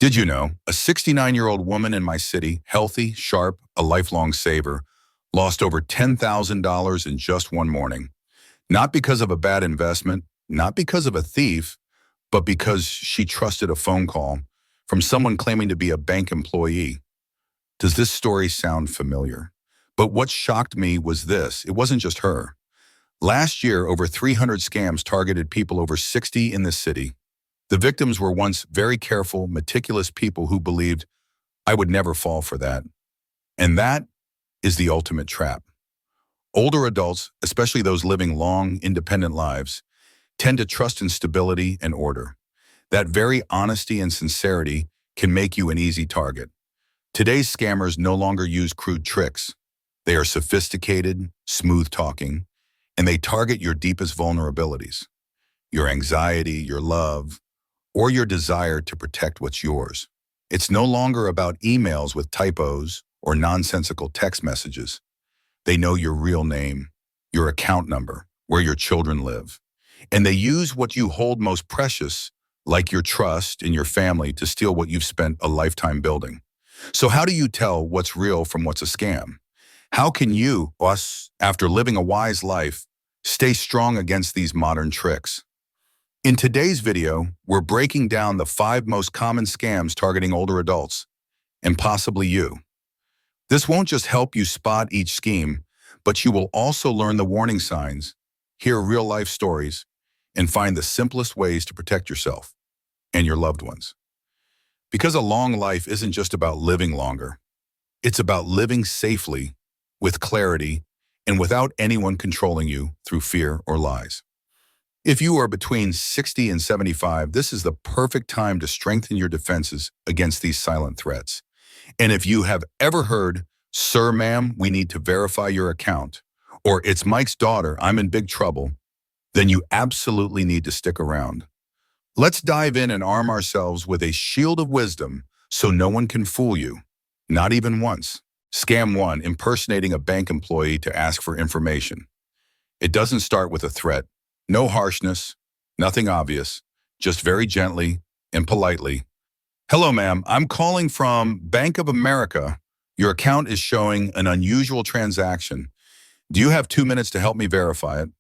Did you know a 69-year-old woman in my city, healthy, sharp, a lifelong saver, lost over $10,000 in just one morning? Not because of a bad investment, not because of a thief, but because she trusted a phone call from someone claiming to be a bank employee. Does this story sound familiar? But what shocked me was this: it wasn't just her. Last year, over 300 scams targeted people over 60 in the city. The victims were once very careful, meticulous people who believed, I would never fall for that. And that is the ultimate trap. Older adults, especially those living long, independent lives, tend to trust in stability and order. That very honesty and sincerity can make you an easy target. Today's scammers no longer use crude tricks. They are sophisticated, smooth-talking, and they target your deepest vulnerabilities, your anxiety, your love, or your desire to protect what's yours. It's no longer about emails with typos or nonsensical text messages. They know your real name, your account number, where your children live, and they use what you hold most precious, like your trust and your family, to steal what you've spent a lifetime building. So how do you tell what's real from what's a scam? How can you, after living a wise life, stay strong against these modern tricks? In today's video, we're breaking down the 5 most common scams targeting older adults, and possibly you. This won't just help you spot each scheme, but you will also learn the warning signs, hear real-life stories, and find the simplest ways to protect yourself and your loved ones. Because a long life isn't just about living longer. It's about living safely, with clarity, and without anyone controlling you through fear or lies. If you are between 60 and 75, this is the perfect time to strengthen your defenses against these silent threats. And if you have ever heard, "Sir, ma'am, we need to verify your account," or "It's Mike's daughter, I'm in big trouble," then you absolutely need to stick around. Let's dive in and arm ourselves with a shield of wisdom so no one can fool you, not even once. Scam 1: impersonating a bank employee to ask for information. It doesn't start with a threat. No harshness, nothing obvious, just very gently and politely. "Hello, ma'am. I'm calling from Bank of America. Your account is showing an unusual transaction. Do you have 2 minutes to help me verify it?"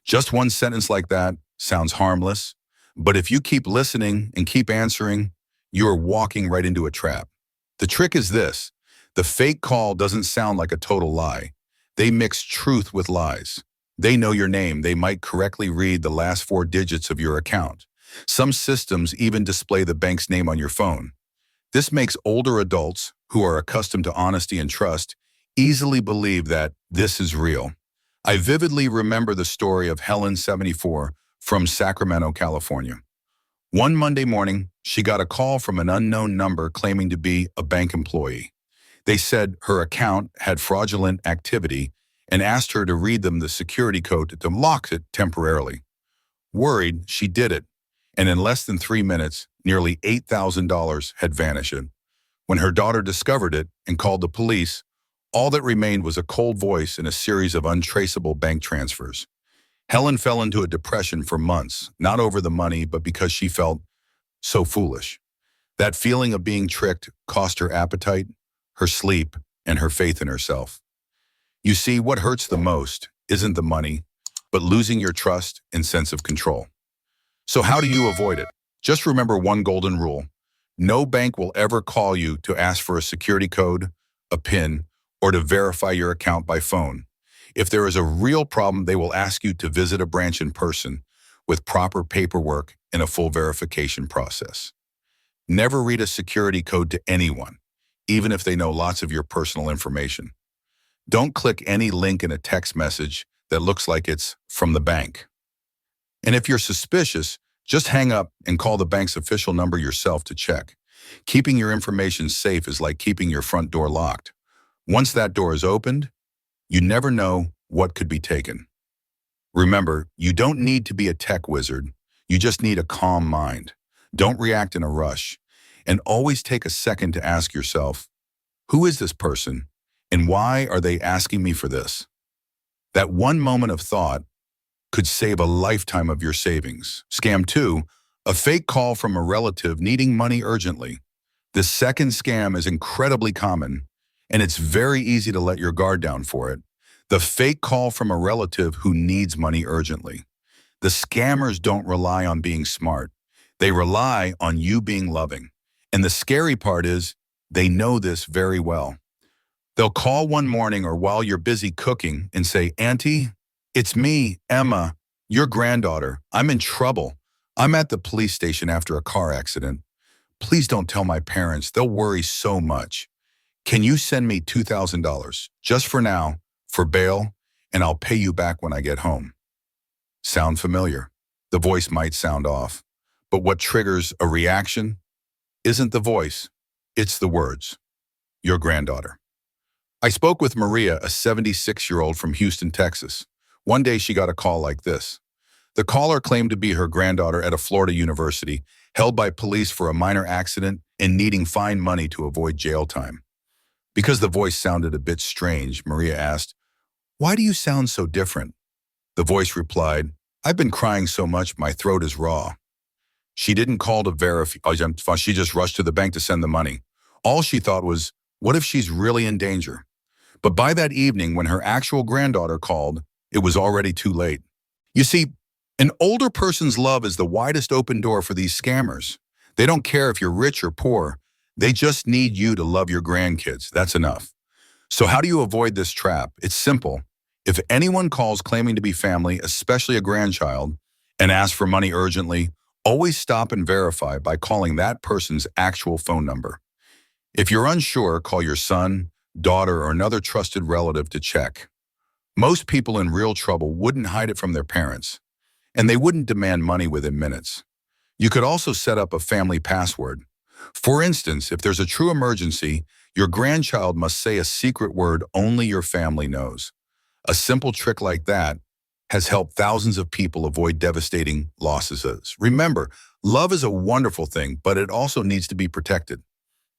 Just one sentence like that sounds harmless, but if you keep listening and keep answering, you are walking right into a trap. The trick is this: the fake call doesn't sound like a total lie. They mix truth with lies. They know your name. They might correctly read the last 4 digits of your account. Some systems even display the bank's name on your phone. This makes older adults, who are accustomed to honesty and trust, easily believe that this is real. I vividly remember the story of Helen, 74, from Sacramento, California. One Monday morning, she got a call from an unknown number claiming to be a bank employee. They said her account had fraudulent activity and asked her to read them the security code to lock it temporarily. Worried, she did it, and in less than 3 minutes, nearly $8,000 had vanished. When her daughter discovered it and called the police, all that remained was a cold voice and a series of untraceable bank transfers. Helen fell into a depression for months, not over the money, but because she felt so foolish. That feeling of being tricked cost her appetite, her sleep, and her faith in herself. You see, what hurts the most isn't the money, but losing your trust and sense of control. So how do you avoid it? Just remember one golden rule: no bank will ever call you to ask for a security code, a PIN, or to verify your account by phone. If there is a real problem, they will ask you to visit a branch in person with proper paperwork and a full verification process. Never read a security code to anyone, even if they know lots of your personal information. Don't click any link in a text message that looks like it's from the bank. And if you're suspicious, just hang up and call the bank's official number yourself to check. Keeping your information safe is like keeping your front door locked. Once that door is opened, you never know what could be taken. Remember, you don't need to be a tech wizard. You just need a calm mind. Don't react in a rush. And always take a second to ask yourself, who is this person? And why are they asking me for this? That one moment of thought could save a lifetime of your savings. Scam 2: a fake call from a relative needing money urgently. The second scam is incredibly common, and it's very easy to let your guard down for it. The fake call from a relative who needs money urgently. The scammers don't rely on being smart. They rely on you being loving. And the scary part is they know this very well. They'll call one morning or while you're busy cooking and say, "Auntie, it's me, Emma, your granddaughter. I'm in trouble. I'm at the police station after a car accident. Please don't tell my parents. They'll worry so much. Can you send me $2,000 just for now, for bail, and I'll pay you back when I get home?" Sound familiar? The voice might sound off, but what triggers a reaction isn't the voice, it's the words. Your granddaughter. I spoke with Maria, a 76-year-old from Houston, Texas. One day she got a call like this. The caller claimed to be her granddaughter at a Florida university, held by police for a minor accident and needing fine money to avoid jail time. Because the voice sounded a bit strange, Maria asked, "Why do you sound so different?" The voice replied, "I've been crying so much my throat is raw." She didn't call to verify, she just rushed to the bank to send the money. All she thought was, what if she's really in danger? But by that evening, when her actual granddaughter called, it was already too late. You see, an older person's love is the widest open door for these scammers. They don't care if you're rich or poor. They just need you to love your grandkids. That's enough. So how do you avoid this trap? It's simple. If anyone calls claiming to be family, especially a grandchild, and asks for money urgently, always stop and verify by calling that person's actual phone number. If you're unsure, call your son, daughter, or another trusted relative to check. Most people in real trouble wouldn't hide it from their parents, and they wouldn't demand money within minutes. You could also set up a family password. For instance, if there's a true emergency, your grandchild must say a secret word only your family knows. A simple trick like that has helped thousands of people avoid devastating losses. Remember, love is a wonderful thing, but it also needs to be protected,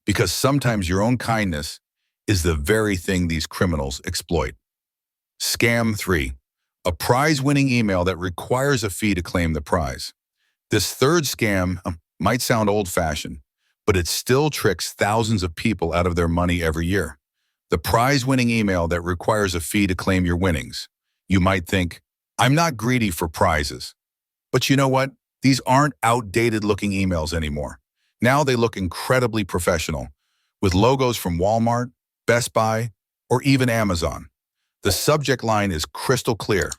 because sometimes your own kindness is the very thing these criminals exploit. Scam 3. A prize-winning email that requires a fee to claim the prize. This third scam might sound old-fashioned, but it still tricks thousands of people out of their money every year. The prize-winning email that requires a fee to claim your winnings. You might think, I'm not greedy for prizes. But you know what? These aren't outdated-looking emails anymore. Now they look incredibly professional, with logos from Walmart, Best Buy, or even Amazon. The subject line is crystal clear.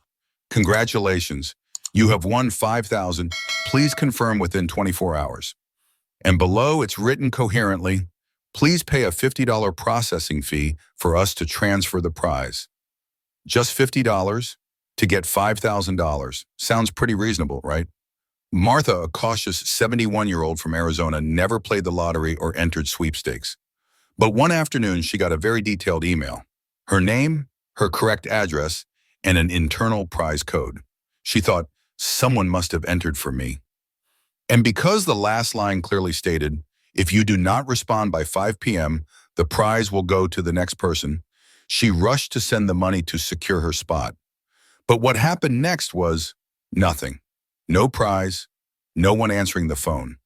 Congratulations, you have won $5,000. Please confirm within 24 hours. And below it's written coherently, please pay a $50 processing fee for us to transfer the prize. Just $50 to get $5,000. Sounds pretty reasonable, right? Martha, a cautious 71-year-old from Arizona, never played the lottery or entered sweepstakes. But one afternoon, she got a very detailed email. Her name, her correct address, and an internal prize code. She thought, someone must have entered for me. And because the last line clearly stated, if you do not respond by 5 p.m., the prize will go to the next person, she rushed to send the money to secure her spot. But what happened next was nothing. No prize, no one answering the phone.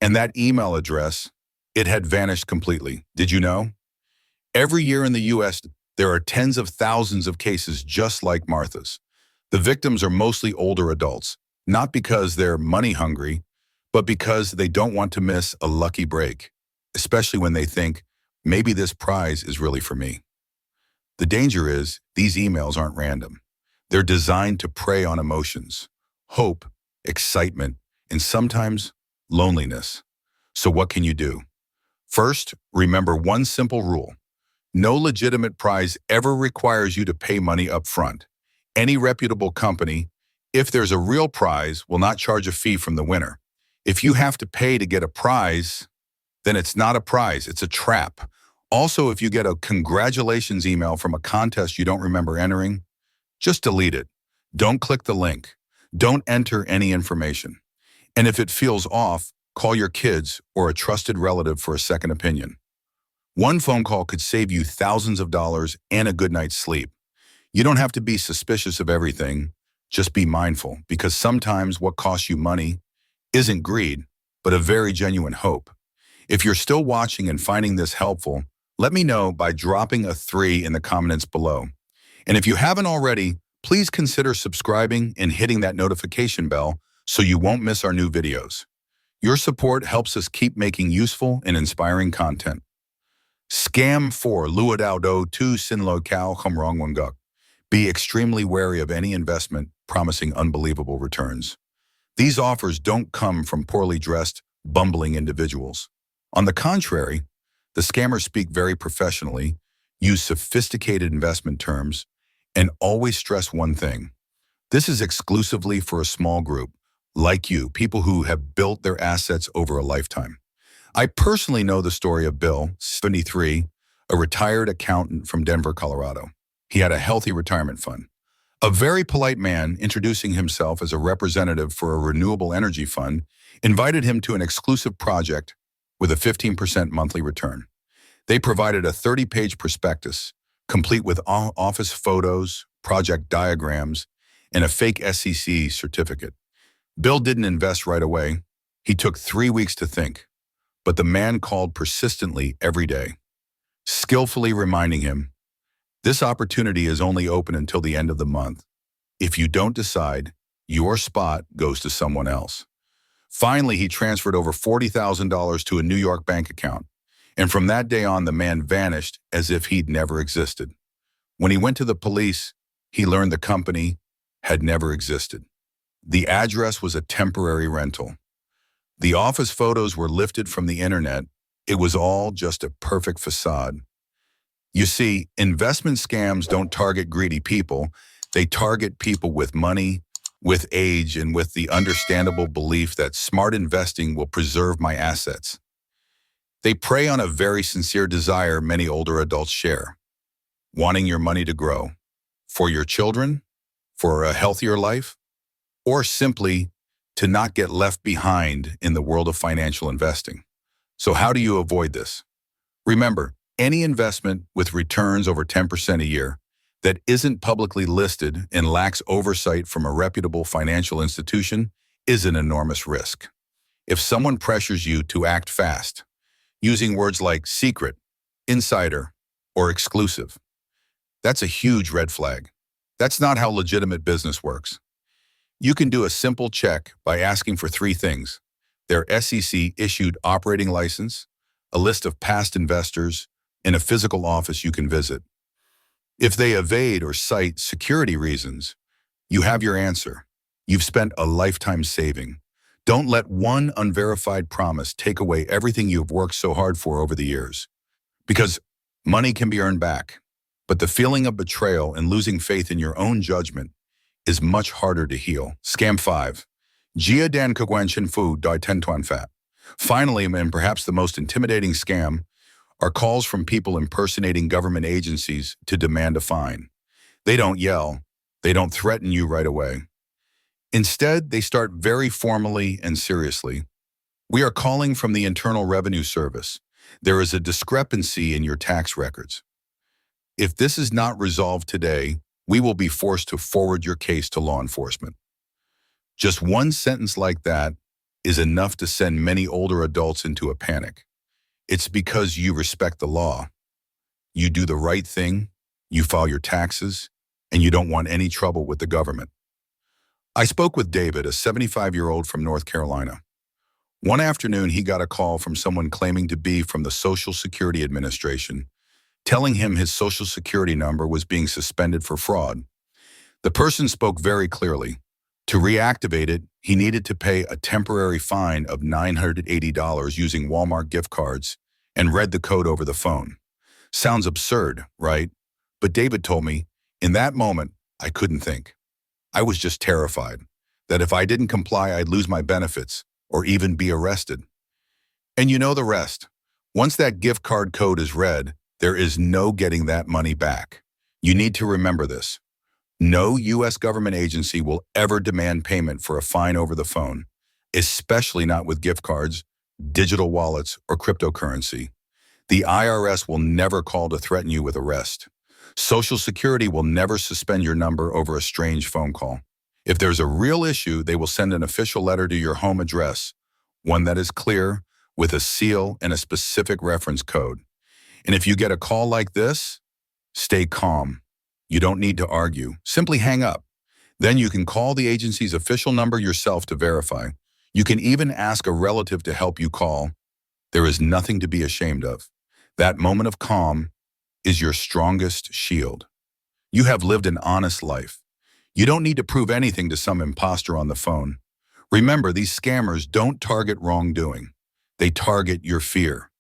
And that email address, it had vanished completely. Did you know? Every year in the U.S., there are tens of thousands of cases just like Martha's. The victims are mostly older adults, not because they're money hungry, but because they don't want to miss a lucky break, especially when they think, maybe this prize is really for me. The danger is these emails aren't random. They're designed to prey on emotions, hope, excitement, and sometimes loneliness. So what can you do? First, remember one simple rule. No legitimate prize ever requires you to pay money up front. Any reputable company, if there's a real prize, will not charge a fee from the winner. If you have to pay to get a prize, then it's not a prize, it's a trap. Also, if you get a congratulations email from a contest you don't remember entering, just delete it. Don't click the link. Don't enter any information. And if it feels off, call your kids or a trusted relative for a second opinion. One phone call could save you thousands of dollars and a good night's sleep. You don't have to be suspicious of everything. Just be mindful, because sometimes what costs you money isn't greed, but a very genuine hope. If you're still watching and finding this helpful, let me know by dropping a 3 in the comments below. And if you haven't already, please consider subscribing and hitting that notification bell so you won't miss our new videos. Your support helps us keep making useful and inspiring content. Scam 4. Lua Dao Do Tu Sin Lo Cao Khum Rong Wan Guk. Be extremely wary of any investment promising unbelievable returns. These offers don't come from poorly dressed, bumbling individuals. On the contrary, the scammers speak very professionally, use sophisticated investment terms, and always stress one thing. This is exclusively for a small group, like you, people who have built their assets over a lifetime. I personally know the story of Bill, 73, a retired accountant from Denver, Colorado. He had a healthy retirement fund. A very polite man, introducing himself as a representative for a renewable energy fund, invited him to an exclusive project with a 15% monthly return. They provided a 30-page prospectus, complete with office photos, project diagrams, and a fake SEC certificate. Bill didn't invest right away. He took 3 weeks to think, but the man called persistently every day, skillfully reminding him, "This opportunity is only open until the end of the month. If you don't decide, your spot goes to someone else." Finally, he transferred over $40,000 to a New York bank account, and from that day on, the man vanished as if he'd never existed. When he went to the police, he learned the company had never existed. The address was a temporary rental. The office photos were lifted from the internet. It was all just a perfect facade. You see, investment scams don't target greedy people. They target people with money, with age, and with the understandable belief that smart investing will preserve my assets. They prey on a very sincere desire many older adults share, wanting your money to grow, for your children, for a healthier life, or simply to not get left behind in the world of financial investing. So how do you avoid this? Remember, any investment with returns over 10% a year that isn't publicly listed and lacks oversight from a reputable financial institution is an enormous risk. If someone pressures you to act fast, using words like secret, insider, or exclusive, that's a huge red flag. That's not how legitimate business works. You can do a simple check by asking for 3 things: their SEC-issued operating license, a list of past investors, and a physical office you can visit. If they evade or cite security reasons, you have your answer. You've spent a lifetime saving. Don't let one unverified promise take away everything you've worked so hard for over the years. Because money can be earned back, but the feeling of betrayal and losing faith in your own judgment is much harder to heal. Scam 5. Jia Dan Kugwanshin Fu Dai Ten Tuan Fat. Finally, and perhaps the most intimidating scam, are calls from people impersonating government agencies to demand a fine. They don't yell. They don't threaten you right away. Instead, they start very formally and seriously. "We are calling from the Internal Revenue Service. There is a discrepancy in your tax records. If this is not resolved today, we will be forced to forward your case to law enforcement." Just one sentence like that is enough to send many older adults into a panic. It's because you respect the law. You do the right thing, you file your taxes, and you don't want any trouble with the government. I spoke with David, a 75-year-old from North Carolina. One afternoon, he got a call from someone claiming to be from the Social Security Administration, telling him his Social Security number was being suspended for fraud. The person spoke very clearly. To reactivate it, he needed to pay a temporary fine of $980 using Walmart gift cards and read the code over the phone. Sounds absurd, right? But David told me, in that moment, I couldn't think. I was just terrified that if I didn't comply, I'd lose my benefits or even be arrested. And you know the rest. Once that gift card code is read, there is no getting that money back. You need to remember this. No U.S. government agency will ever demand payment for a fine over the phone, especially not with gift cards, digital wallets, or cryptocurrency. The IRS will never call to threaten you with arrest. Social Security will never suspend your number over a strange phone call. If there's a real issue, they will send an official letter to your home address, one that is clear, with a seal and a specific reference code. And if you get a call like this, stay calm. You don't need to argue. Simply hang up. Then you can call the agency's official number yourself to verify. You can even ask a relative to help you call. There is nothing to be ashamed of. That moment of calm is your strongest shield. You have lived an honest life. You don't need to prove anything to some imposter on the phone. Remember, these scammers don't target wrongdoing. They target your fear.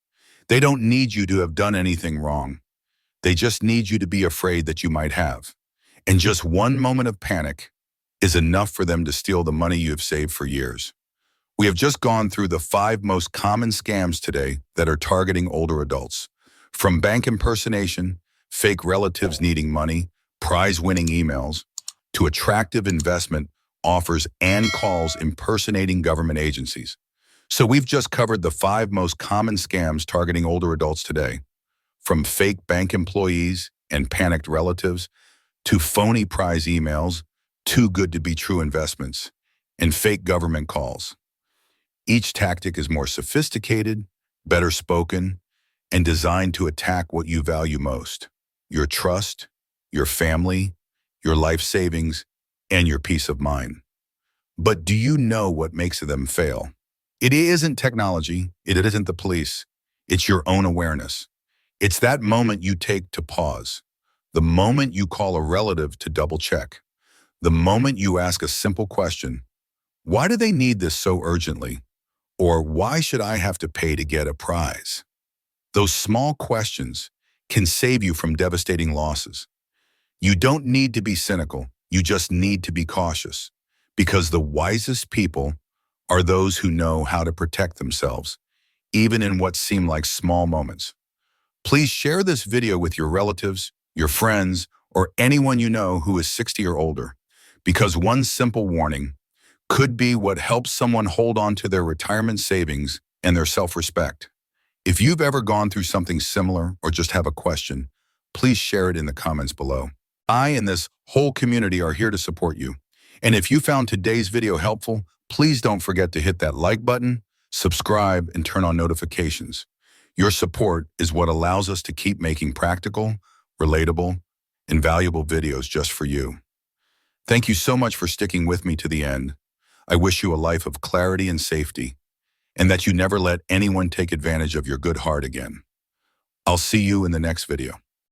They don't need you to have done anything wrong. They just need you to be afraid that you might have. And just one moment of panic is enough for them to steal the money you have saved for years. We have just gone through the 5 most common scams today that are targeting older adults. From bank impersonation, fake relatives needing money, prize-winning emails, to attractive investment offers and calls impersonating government agencies. So we've just covered the 5 most common scams targeting older adults today. From fake bank employees and panicked relatives, to phony prize emails, too good to be true investments, and fake government calls. Each tactic is more sophisticated, better spoken, and designed to attack what you value most: your trust, your family, your life savings, and your peace of mind. But do you know what makes them fail? It isn't technology, it isn't the police, it's your own awareness. It's that moment you take to pause, the moment you call a relative to double check, the moment you ask a simple question: why do they need this so urgently? Or why should I have to pay to get a prize? Those small questions can save you from devastating losses. You don't need to be cynical, you just need to be cautious, because the wisest people are those who know how to protect themselves, even in what seem like small moments. Please share this video with your relatives, your friends, or anyone you know who is 60 or older, because one simple warning could be what helps someone hold on to their retirement savings and their self-respect. If you've ever gone through something similar or just have a question, please share it in the comments below. I and this whole community are here to support you. And if you found today's video helpful, please don't forget to hit that like button, subscribe, and turn on notifications. Your support is what allows us to keep making practical, relatable, and valuable videos just for you. Thank you so much for sticking with me to the end. I wish you a life of clarity and safety, and that you never let anyone take advantage of your good heart again. I'll see you in the next video.